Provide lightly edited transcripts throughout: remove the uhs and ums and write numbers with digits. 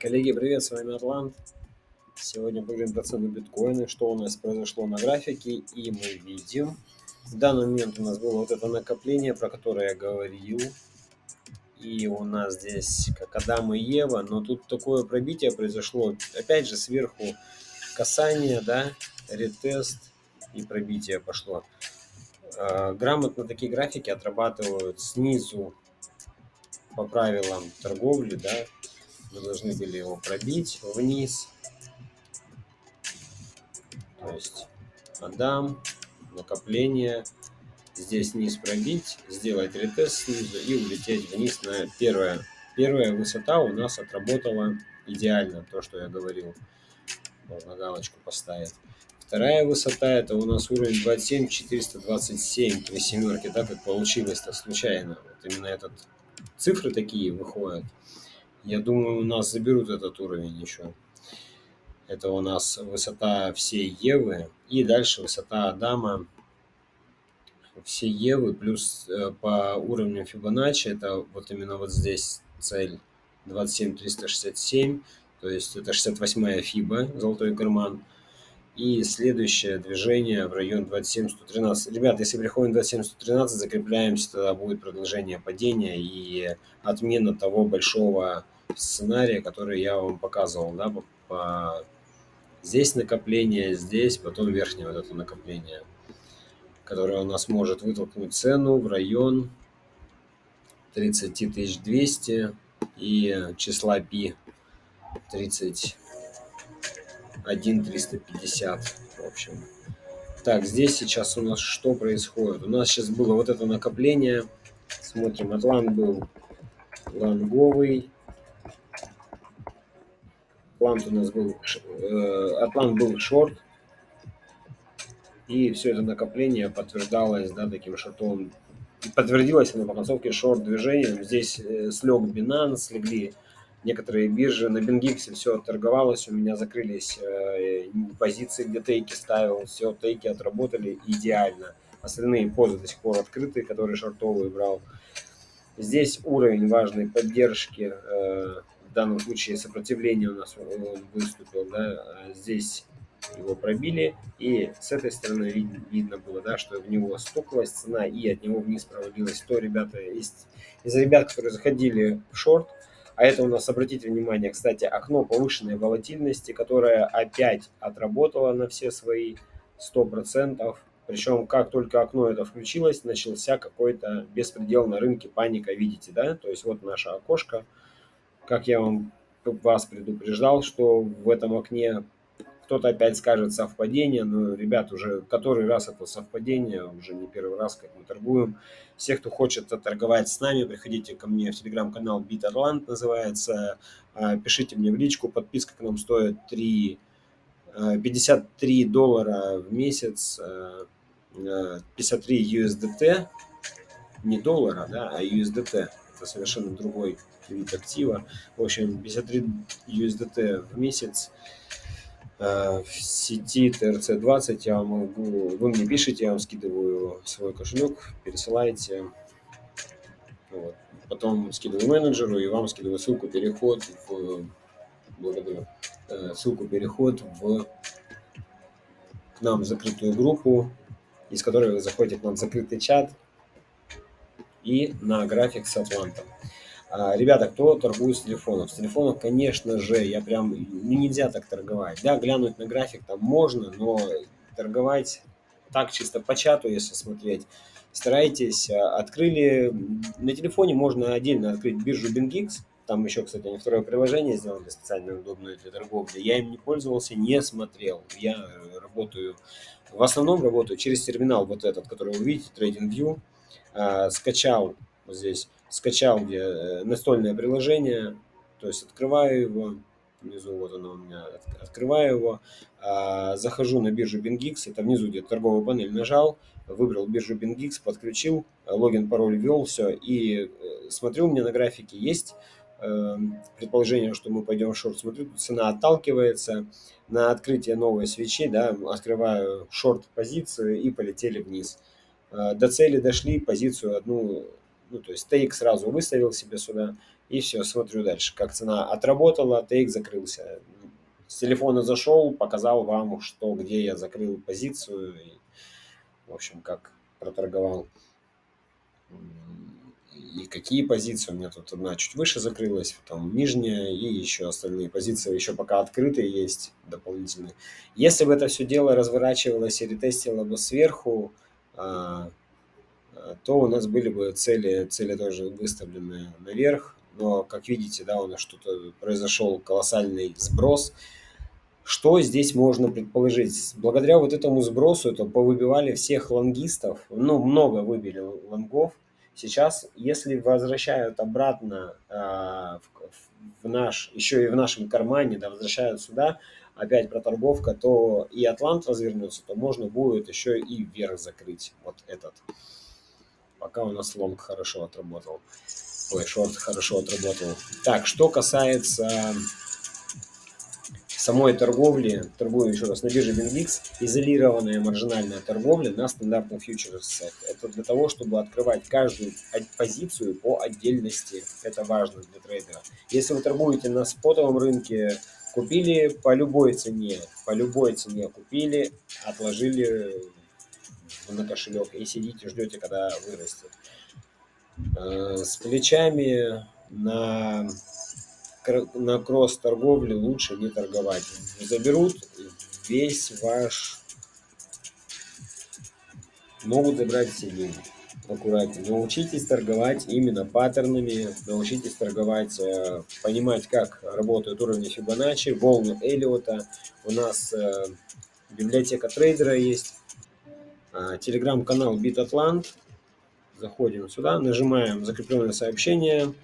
Коллеги, привет, с вами Атлант. Сегодня поговорим про цену биткоина, что у нас произошло на графике, и мы видим. В данный момент у нас было вот это накопление, про которое я говорил. И у нас здесь как Адам и Ева, но тут такое пробитие произошло. Опять же сверху касание, да, ретест и пробитие пошло. Грамотно такие графики отрабатывают снизу по правилам торговли, да. Мы должны были его пробить вниз. То есть Адам, накопление, здесь вниз пробить, сделать ретест снизу и улететь вниз на первое. Первая высота у нас отработала идеально, то, что я говорил. Можно галочку поставить. Вторая высота это у нас уровень 27 427 при семерке, да, как получилось-то случайно. Вот именно этот цифры такие выходят. Я думаю, у нас заберут этот уровень еще. Это у нас высота всей Евы. И дальше высота Адама всей Евы. Плюс по уровню Фибоначчи, это вот именно вот здесь цель 27 367. То есть это 68-я Фиба, золотой карман. И следующее движение в район 27 113. Ребята, если приходим 27 113, закрепляемся, тогда будет продолжение падения и отмена того большого сценария, который я вам показывал, да, здесь накопление, здесь, потом верхнее вот это накопление, которое у нас может вытолкнуть цену в район 30 200 и числа π 31 350, в общем. Так, здесь сейчас у нас что происходит? У нас сейчас было вот это накопление. Смотрим, Атлант был лонговый. Атлант у нас был, Атлант был шорт. И все это накопление подтверждалось, да, таким шортом. Подтвердилось оно по концовке шорт-движением. Здесь слег Binance, слегли некоторые биржи. На BingX все торговалось, у меня закрылись позиции, где тейки ставил. Все, тейки отработали идеально. Остальные позы до сих пор открыты, которые шортовые брал. Здесь уровень важной поддержки, в данном случае сопротивление у нас выступил. Да. Здесь его пробили, и с этой стороны видно было, да, что в него стукалась цена и от него вниз провалилась. То ребята из ребят, которые заходили в шорт, а это у нас, обратите внимание, кстати, окно повышенной волатильности, которое опять отработало на все свои 100%. Причем, как только окно это включилось, начался какой-то беспредел на рынке, паника, видите, да? То есть вот наше окошко, как я вас предупреждал, что в этом окне кто-то опять скажет совпадение, но, ребят, уже который раз это совпадение, уже не первый раз, как мы торгуем. Все, кто хочет торговать с нами, приходите ко мне в телеграм-канал BitAtlant называется, пишите мне в личку, подписка к нам стоит $53 в месяц, 53 USDT, не доллара, да, а USDT, это совершенно другой вид актива. В общем, 53 USDT в месяц. В сети TRC20 я могу, вы мне пишите, я вам скидываю свой кошелек, пересылаете, вот. Потом скидываю менеджеру и вам скидываю ссылку переход благодарю, ссылку переход к нам в закрытую группу, из которой вы заходите к нам в закрытый чат и на график с Атлантом. Ребята, кто торгует с телефонов? С телефонов, конечно же, нельзя так торговать. Да, глянуть на график там можно, но торговать так чисто по чату, если смотреть, старайтесь, открыли, на телефоне можно отдельно открыть биржу BingX, там еще, кстати, они второе приложение сделали специально удобное для торговли, я им не пользовался, не смотрел, я в основном работаю через терминал вот этот, который вы видите, TradingView, скачал вот здесь, скачал где настольное приложение, то есть открываю его, внизу вот оно у меня, открываю его, захожу на биржу BingX, это внизу где торговую панель нажал, выбрал биржу BingX, подключил, логин, пароль ввел, все, и смотрю, у меня на графике есть предположение, что мы пойдем в шорт, смотрю, цена отталкивается, на открытие новой свечи, да, открываю шорт позицию и полетели вниз. До цели дошли, позицию одну, ну, то есть тейк сразу выставил себе сюда, И все, смотрю дальше, как цена отработала, тейк закрылся. С телефона зашел, показал вам, что, где я закрыл позицию и, в общем, как проторговал. И какие позиции. У меня тут одна чуть выше закрылась, там нижняя, и еще остальные позиции еще пока открытые есть дополнительные. Если бы это все дело разворачивалось и ретестило бы сверху, то у нас были бы цели тоже выставлены наверх. Но, как видите, да, у нас что-то произошел колоссальный сброс. Что здесь можно предположить? Благодаря вот этому сбросу это повыбивали всех лонгистов, ну, много выбили лонгов. Сейчас, если возвращают обратно в наш, еще и в нашем кармане, да, возвращают сюда, опять проторговка, то и Атлант развернется, то можно будет еще и вверх закрыть вот этот. Пока у нас лонг хорошо отработал. Ой, шорт хорошо отработал. Так, что касается самой торговли, торгую еще раз на бирже BingX, изолированная маржинальная торговля на стандартных фьючерсах. Это для того, чтобы открывать каждую позицию по отдельности. Это важно для трейдера. Если вы торгуете на спотовом рынке, купили по любой цене купили, отложили на кошелек и сидите, ждете, когда вырастет. С плечами на кросс-торговле лучше не торговать. Заберут весь ваш... Могут забрать все деньги. Аккуратнее. Научитесь торговать именно паттернами, научитесь торговать, понимать, как работают уровни Фибоначчи, волны Эллиота. У нас библиотека трейдера есть, телеграм-канал BitAtlant. Заходим сюда, нажимаем закрепленное сообщение.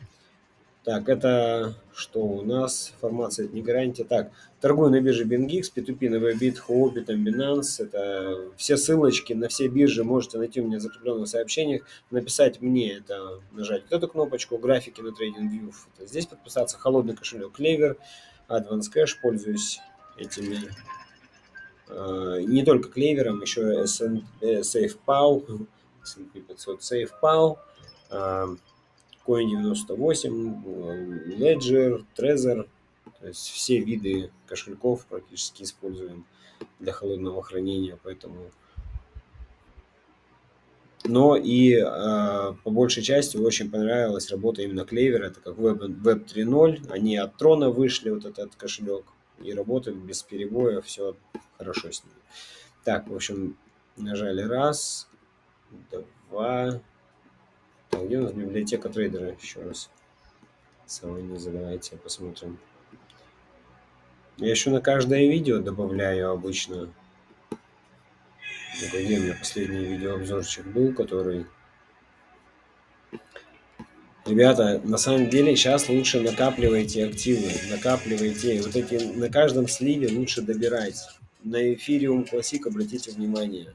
Так, это что у нас? Формация это не гарантия. Так, торгую на бирже BingX, P2P на Webbit, Huobi, там Binance. Это все ссылочки на все биржи можете найти у меня в закрепленных сообщениях. Написать мне это, нажать вот эту кнопочку, графики на TradingView. Здесь подписаться, холодный кошелек Clever, Advance Cash, пользуюсь этими. Не только Clever, еще SafePal, S&P 500 SafePal. Coin98, Ledger, Trezor, то есть все виды кошельков практически используем для холодного хранения, поэтому... Но и по большей части очень понравилась работа именно Clever, это как Web 3.0, они от Трона вышли, вот этот кошелек, и работают без перебоя, все хорошо с ними. Так, в общем, нажали раз, два... Так, где у нас библиотека трейдера? Еще раз. Самое низ, давайте посмотрим. Я еще на каждое видео добавляю обычно. Где у меня последний видеообзорчик был, который... Ребята, на самом деле сейчас лучше накапливайте активы, накапливайте. Вот эти на каждом сливе лучше добирать. На Ethereum Classic обратите внимание.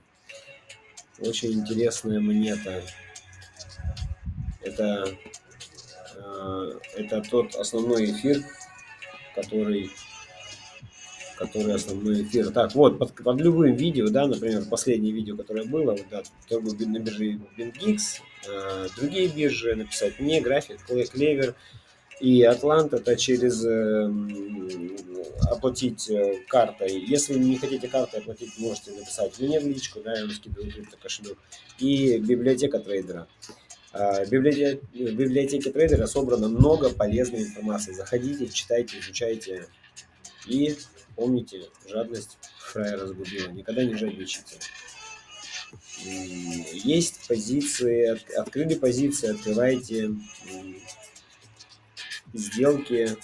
Очень интересная монета. Это тот основной эфир, который основной эфир. Так, вот, под любым видео, да, например, последнее видео, которое было, вот, да, торгую на бирже BingX, другие биржи, написать мне, график, Clever и Атлант, это через оплатить картой. Если не хотите картой оплатить, можете написать мне в личку, да, я вам скидываю криптокошелек. И библиотека трейдера. В библиотеке трейдера собрано много полезной информации. Заходите, читайте, изучайте. И помните, жадность фраера сгубила. Никогда не жадничайте. Есть позиции, открыли позиции, открывайте сделки,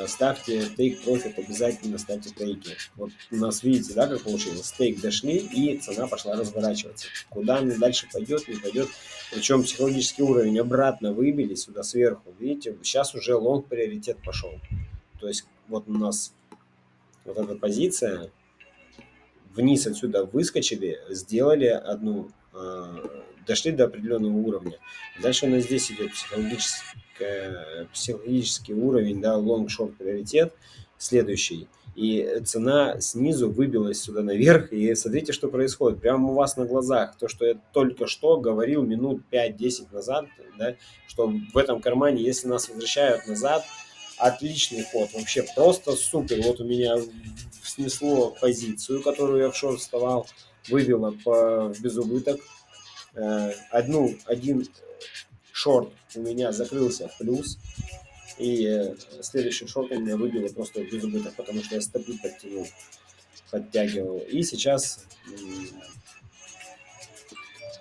ставьте take profit, обязательно ставьте тейки. Вот у нас, видите, да, как получилось? Тейк дошли, и цена пошла разворачиваться. Куда она дальше пойдет, не пойдет. Причем психологический уровень обратно выбили сюда сверху. Видите, сейчас уже лонг приоритет пошел. То есть вот у нас вот эта позиция, вниз отсюда выскочили, сделали одну, дошли до определенного уровня. Дальше у нас здесь идет психологический уровень, да, long-short приоритет, следующий. И цена снизу выбилась сюда наверх. И смотрите, что происходит. Прямо у вас на глазах. То, что я только что говорил минут 5-10 назад, да, что в этом кармане, если нас возвращают назад, отличный ход. Вообще просто супер. Вот у меня снесло позицию, которую я в шорт вставал, вывело в безубыток. Один шорт у меня закрылся в плюс. И следующий шорт у меня выбило просто без убыток, потому что я стопы подтягивал. И сейчас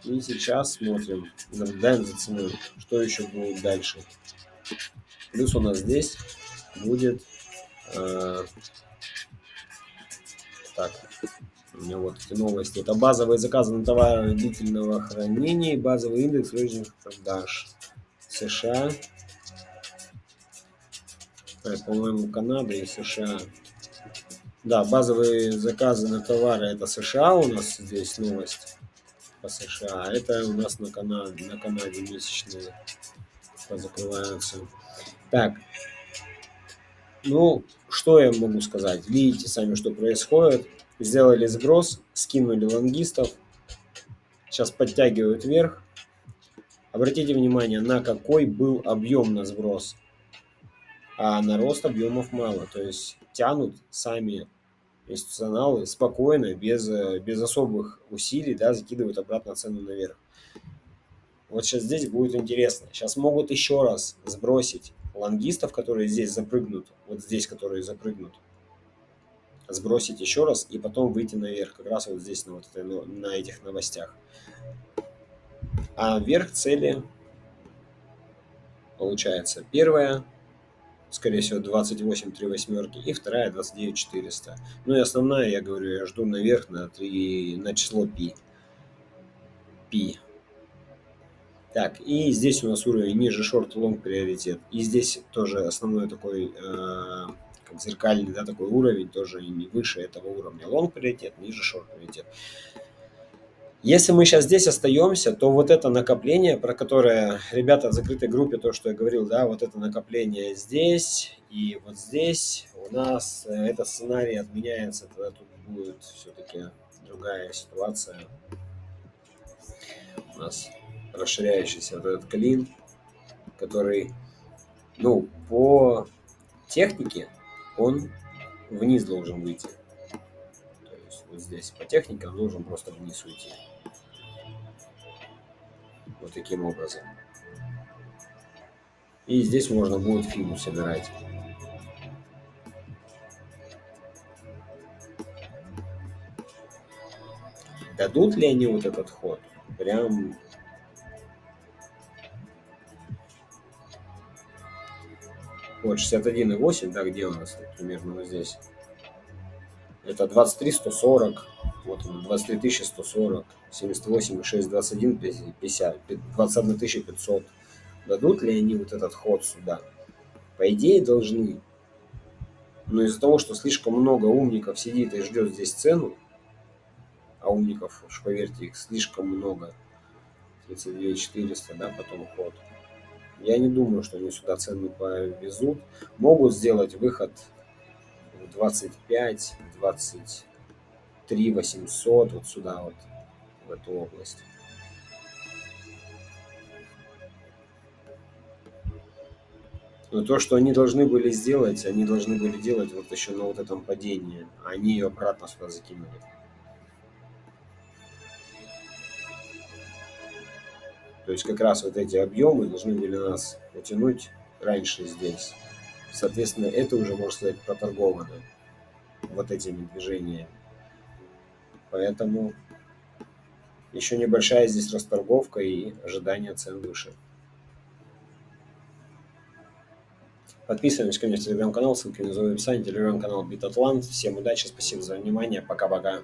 смотрим, наблюдаем за ценой, что еще будет дальше. Плюс у нас здесь будет... так, у меня вот эти новости. Это базовые заказы на товары длительного хранения и базовый индекс розничных продаж США. По-моему, Канада и США. Да, базовые заказы на товары это США у нас здесь новость по США. А это у нас на Канаде месячные закрываются. Так, ну, что я могу сказать? Видите сами, что происходит. Сделали сброс, скинули лонгистов. Сейчас подтягивают вверх. Обратите внимание, на какой был объем на сброс. А на рост объемов мало. То есть тянут сами институционалы спокойно, без особых усилий, да, закидывают обратно цену наверх. Вот сейчас здесь будет интересно. Сейчас могут еще раз сбросить лонгистов, которые здесь запрыгнут, вот здесь, которые запрыгнут, сбросить еще раз и потом выйти наверх, как раз вот здесь на этих новостях. А вверх цели получается первая, скорее всего, 28 3 восьмерки, и вторая 29 400. Ну и основная, я говорю, я жду наверх на число пи. Так, и здесь у нас уровень ниже шорт-лонг приоритет. И здесь тоже основной такой, как зеркальный, да, такой уровень, тоже не выше этого уровня. Лонг приоритет, ниже шорт приоритет. Если мы сейчас здесь остаемся, то вот это накопление, про которое ребята в закрытой группе, то, что я говорил, да, вот это накопление здесь и вот здесь, у нас этот сценарий отменяется, тогда тут будет все-таки другая ситуация. У нас расширяющийся вот этот клин, который, ну, по технике он вниз должен выйти. То есть вот здесь по технике он должен просто вниз уйти. Вот таким образом. И здесь можно будет фигу собирать. Дадут ли они вот этот ход? Прям... Вот 61,8, да, где у нас примерно вот здесь? Это 23 140, вот он, 23 140, 78,6, 21 50, 21 500. Дадут ли они вот этот ход сюда? По идее должны. Но из-за того, что слишком много умников сидит и ждет здесь цену, а умников, уж поверьте, их слишком много, 32 400, да, потом ход. Я не думаю, что они сюда цену повезут. Могут сделать выход в 25, 23 800, вот сюда вот, в эту область. Но то, что они должны были сделать, они должны были делать вот еще на вот этом падении. Они ее обратно сюда закинули. То есть как раз вот эти объемы должны были нас потянуть раньше здесь. Соответственно, это уже, можно сказать, проторговано вот этими движениями. Поэтому еще небольшая здесь расторговка и ожидание цен выше. Подписываемся ко мне в телеграм-канал, ссылки внизу в описании, телеграм-канал BitAtlant. Всем удачи, спасибо за внимание, пока-пока.